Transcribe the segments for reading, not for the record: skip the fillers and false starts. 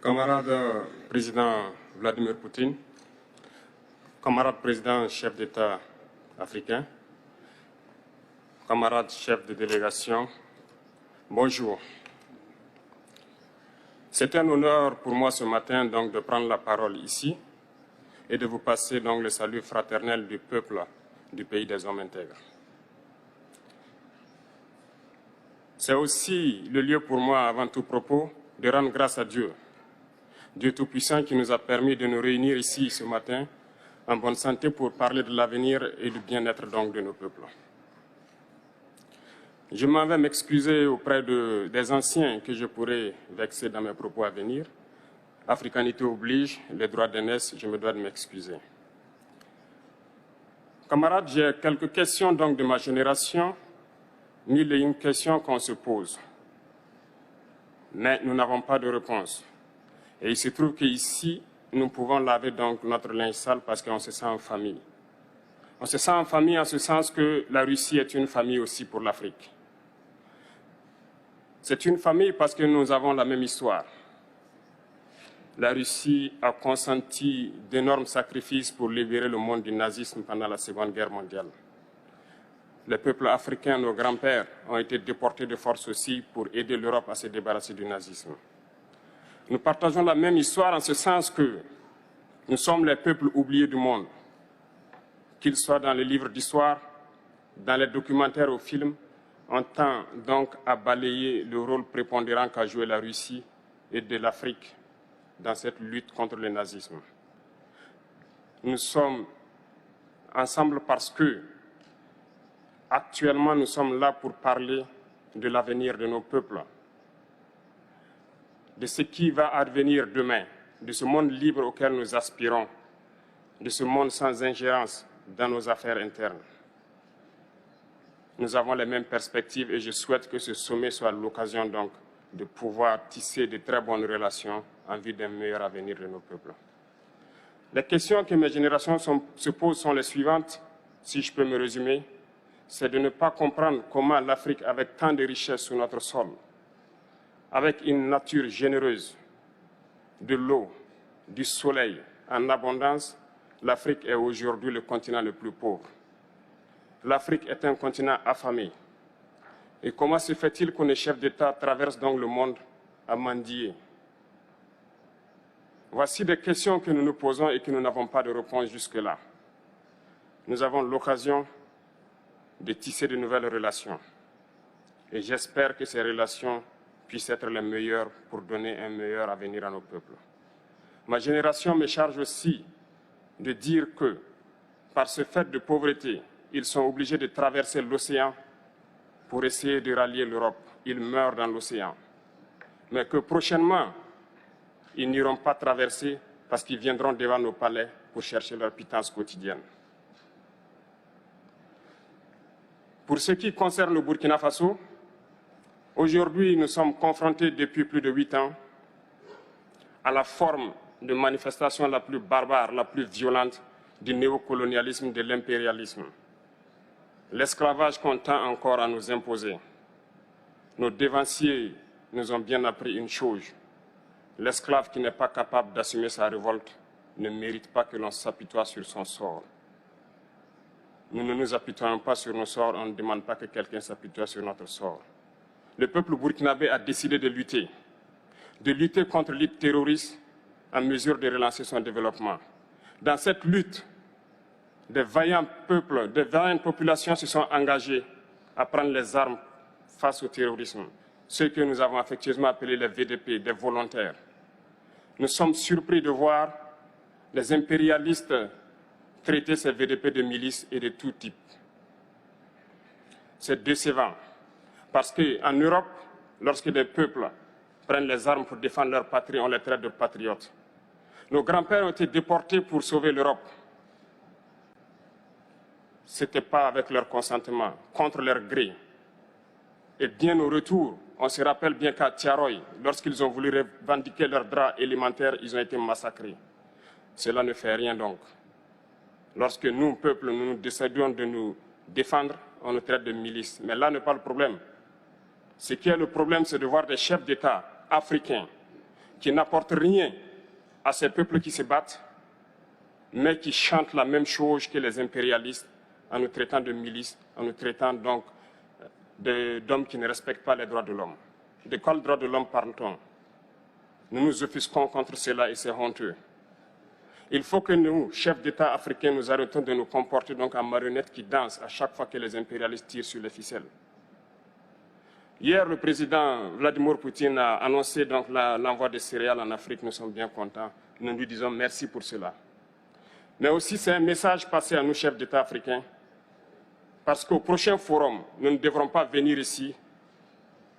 Camarade président Vladimir Poutine, camarade président chef d'État africain, camarade chef de délégation, bonjour. C'est un honneur pour moi ce matin donc de prendre la parole ici et de vous passer donc le salut fraternel du peuple du pays des hommes intègres. C'est aussi le lieu pour moi, avant tout propos, de rendre grâce à Dieu, Dieu Tout-Puissant qui nous a permis de nous réunir ici ce matin en bonne santé pour parler de l'avenir et du bien-être donc de nos peuples. Je m'en vais m'excuser auprès des anciens que je pourrais vexer dans mes propos à venir. Africanité oblige, les droits d'aînesse, je me dois de m'excuser. Camarades, j'ai quelques questions donc de ma génération, mille et une questions qu'on se pose. Mais nous n'avons pas de réponse. Et il se trouve qu'ici, nous pouvons laver donc notre linge sale parce qu'on se sent en famille. On se sent en famille en ce sens que la Russie est une famille aussi pour l'Afrique. C'est une famille parce que nous avons la même histoire. La Russie a consenti d'énormes sacrifices pour libérer le monde du nazisme pendant la Seconde Guerre mondiale. Les peuples africains, nos grands-pères, ont été déportés de force aussi pour aider l'Europe à se débarrasser du nazisme. Nous partageons la même histoire en ce sens que nous sommes les peuples oubliés du monde, qu'ils soient dans les livres d'histoire, dans les documentaires ou films. On tend donc à balayer le rôle prépondérant qu'a joué la Russie et de l'Afrique dans cette lutte contre le nazisme. Nous sommes ensemble parce que, actuellement, nous sommes là pour parler de l'avenir de nos peuples, de ce qui va advenir demain, de ce monde libre auquel nous aspirons, de ce monde sans ingérence dans nos affaires internes. Nous avons les mêmes perspectives et je souhaite que ce sommet soit l'occasion donc de pouvoir tisser de très bonnes relations en vue d'un meilleur avenir de nos peuples. Les questions que mes générations se posent sont les suivantes, si je peux me résumer. C'est de ne pas comprendre comment l'Afrique, avec tant de richesses sur notre sol, avec une nature généreuse, de l'eau, du soleil en abondance, l'Afrique est aujourd'hui le continent le plus pauvre. L'Afrique est un continent affamé. Et comment se fait-il que les chefs d'État traversent donc le monde à mendier? Voici des questions que nous nous posons et que nous n'avons pas de réponse jusque-là. Nous avons l'occasion de tisser de nouvelles relations. Et j'espère que ces relations puissent être les meilleures pour donner un meilleur avenir à nos peuples. Ma génération me charge aussi de dire que, par ce fait de pauvreté, ils sont obligés de traverser l'océan pour essayer de rallier l'Europe. Ils meurent dans l'océan. Mais que prochainement, ils n'iront pas traverser parce qu'ils viendront devant nos palais pour chercher leur pitance quotidienne. Pour ce qui concerne le Burkina Faso, aujourd'hui, nous sommes confrontés depuis plus de 8 ans à la forme de manifestation la plus barbare, la plus violente du néocolonialisme, de l'impérialisme. L'esclavage qu'on tend encore à nous imposer. Nos dévanciers nous ont bien appris une chose. L'esclave qui n'est pas capable d'assumer sa révolte ne mérite pas que l'on s'apitoie sur son sort. Nous ne nous apitoyons pas sur nos sorts, on ne demande pas que quelqu'un s'apitoie sur notre sort. Le peuple burkinabé a décidé de lutter contre l'île terroriste en mesure de relancer son développement. Dans cette lutte, des vaillants peuples, des vaillantes populations se sont engagées à prendre les armes face au terrorisme, ceux que nous avons affectueusement appelés les VDP, des volontaires. Nous sommes surpris de voir les impérialistes traiter ces VDP de milices et de tout type. C'est décevant, parce qu'en Europe, lorsque des peuples prennent les armes pour défendre leur patrie, on les traite de patriotes. Nos grands-pères ont été déportés pour sauver l'Europe. Ce n'était pas avec leur consentement, contre leur gré. Et bien au retour, on se rappelle bien qu'à Tiaroy, lorsqu'ils ont voulu revendiquer leurs droits élémentaires, ils ont été massacrés. Cela ne fait rien donc. Lorsque nous, peuple, nous décidons de nous défendre, on nous traite de milices. Mais là n'est pas le problème. Ce qui est le problème, c'est de voir des chefs d'État africains qui n'apportent rien à ces peuples qui se battent, mais qui chantent la même chose que les impérialistes en nous traitant de milices, en nous traitant donc d'hommes qui ne respectent pas les droits de l'homme. De quels droits de l'homme parle-t-on? Nous nous offusquons contre cela et c'est honteux. Il faut que nous, chefs d'État africains, nous arrêtons de nous comporter donc en marionnettes qui dansent à chaque fois que les impérialistes tirent sur les ficelles. Hier, le président Vladimir Poutine a annoncé donc l'envoi de céréales en Afrique. Nous sommes bien contents. Nous lui disons merci pour cela. Mais aussi, c'est un message passé à nous, chefs d'État africains, parce qu'au prochain forum, nous ne devrons pas venir ici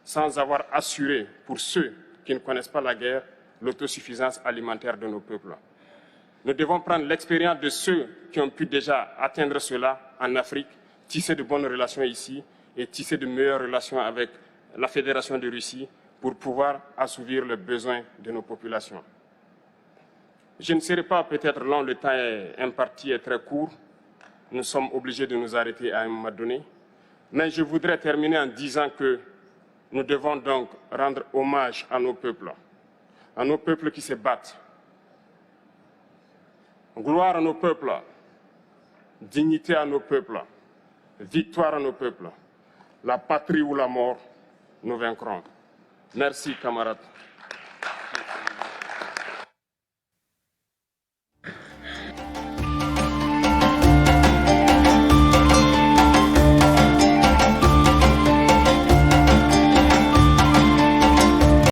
sans avoir assuré, pour ceux qui ne connaissent pas la guerre, l'autosuffisance alimentaire de nos peuples. Nous devons prendre l'expérience de ceux qui ont pu déjà atteindre cela en Afrique, tisser de bonnes relations ici et tisser de meilleures relations avec la Fédération de Russie pour pouvoir assouvir les besoins de nos populations. Je ne serai pas peut-être long, le temps imparti est très court. Nous sommes obligés de nous arrêter à un moment donné. Mais je voudrais terminer en disant que nous devons donc rendre hommage à nos peuples qui se battent. Gloire à nos peuples, dignité à nos peuples, victoire à nos peuples. La patrie ou la mort, nous vaincrons. Merci, camarades.